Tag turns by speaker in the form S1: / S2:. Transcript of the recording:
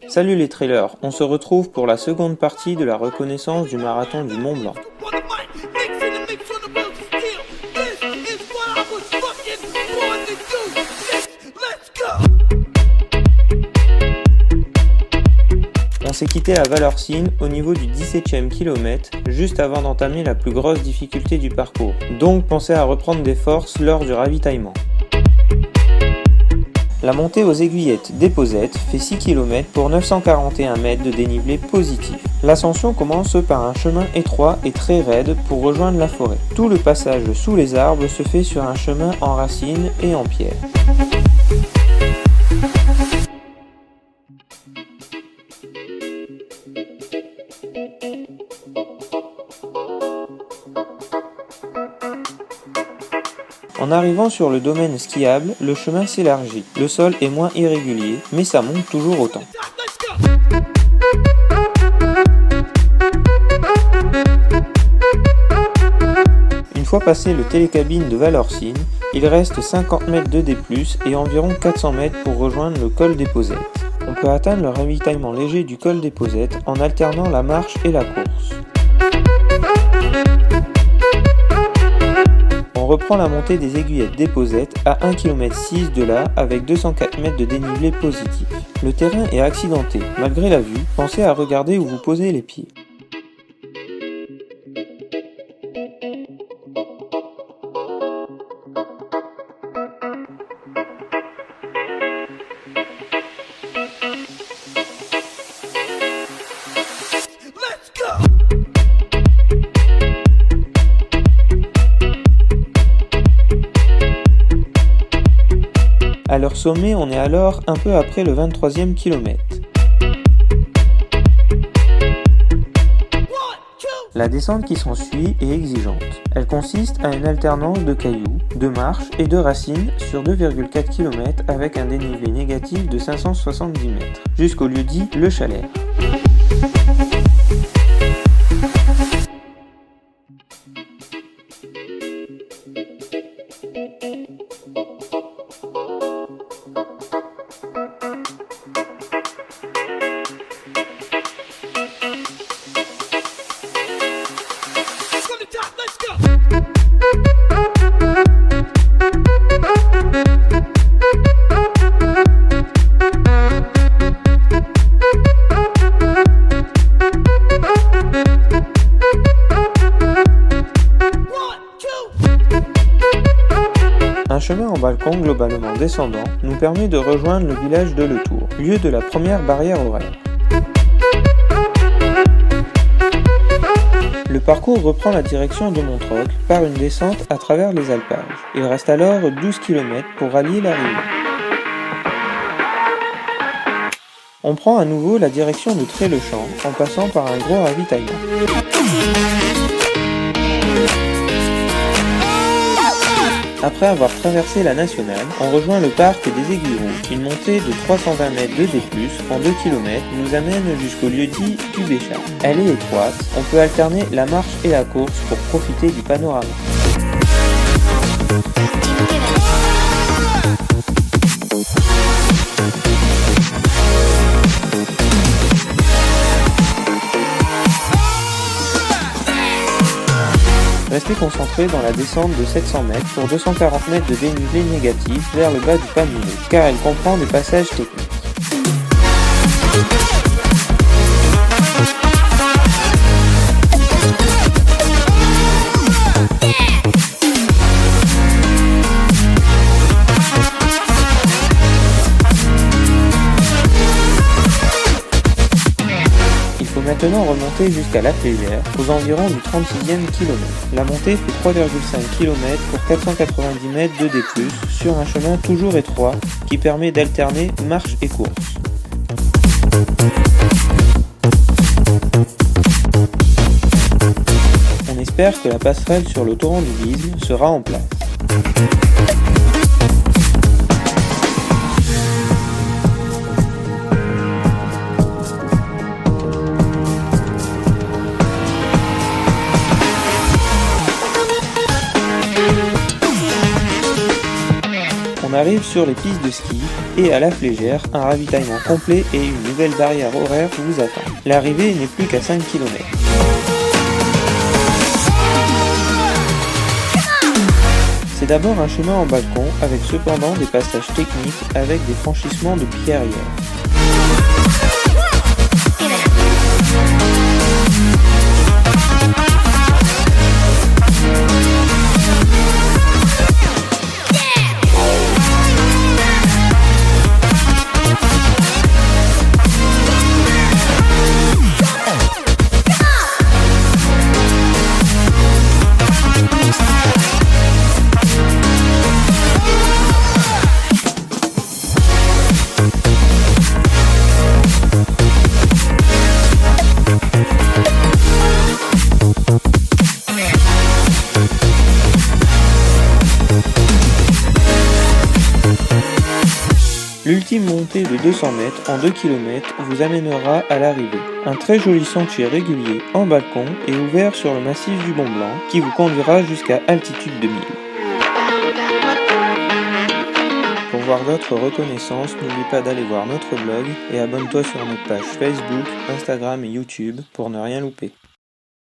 S1: Salut les trailers, on se retrouve pour la seconde partie de la reconnaissance du marathon du Mont Blanc. On s'est quitté à Valorcine au niveau du 17e kilomètre, juste avant d'entamer la plus grosse difficulté du parcours. Donc pensez à reprendre des forces lors du ravitaillement. La montée aux aiguillettes d'Éposette fait 6 km pour 941 mètres de dénivelé positif. L'ascension commence par un chemin étroit et très raide pour rejoindre la forêt. Tout le passage sous les arbres se fait sur un chemin en racines et en pierre. En arrivant sur le domaine skiable, le chemin s'élargit. Le sol est moins irrégulier, mais ça monte toujours autant. Une fois passé le télécabine de Valorcine, il reste 50 mètres de D+, et environ 400 mètres pour rejoindre le col d'Éposette. On peut atteindre le ravitaillement léger du col d'Éposette en alternant la marche et la course. On reprend la montée des aiguillettes d'Éposette à 1,6 km de là avec 204 mètres de dénivelé positif. Le terrain est accidenté. Malgré la vue, pensez à regarder où vous posez les pieds. À leur sommet, on est alors un peu après le 23e kilomètre. La descente qui s'ensuit est exigeante. Elle consiste à une alternance de cailloux, de marches et de racines sur 2,4 km avec un dénivelé négatif de 570 mètres, jusqu'au lieu-dit Le Chalère. Un chemin en balcon globalement descendant nous permet de rejoindre le village de Le Tour, lieu de la première barrière horaire. Le parcours reprend la direction de Montrocle par une descente à travers les alpages. Il reste alors 12 km pour rallier la rive. On prend à nouveau la direction de Tré-le-Champ en passant par un gros ravitaillement. Après avoir traversé la nationale, on rejoint le parc des Aiguillerons. Une montée de 320 mètres de D+, en 2 km, nous amène jusqu'au lieu-dit du Béchard. Elle est étroite, on peut alterner la marche et la course pour profiter du panorama. Restez concentré dans la descente de 700 mètres pour 240 mètres de dénivelé négatif vers le bas du Paminet, car elle comprend des passages techniques. Maintenant remonter jusqu'à La Flégère, aux environs du 36e kilomètre. La montée fait 3,5 km pour 490 mètres de D+, sur un chemin toujours étroit qui permet d'alterner marche et course. On espère que la passerelle sur le torrent du Bisme sera en place. On arrive arrive sur les pistes de ski et à la Flégère, un ravitaillement complet et une nouvelle barrière horaire vous attend. L'arrivée n'est plus qu'à 5 km. C'est d'abord un chemin en balcon avec cependant des passages techniques avec des franchissements de pierrières. L'ultime montée de 200 mètres en 2 km vous amènera à l'arrivée. Un très joli sentier régulier en balcon et ouvert sur le massif du Mont Blanc qui vous conduira jusqu'à altitude 2000. Pour voir d'autres reconnaissances, n'oublie pas d'aller voir notre blog et abonne-toi sur notre page Facebook, Instagram et YouTube pour ne rien louper.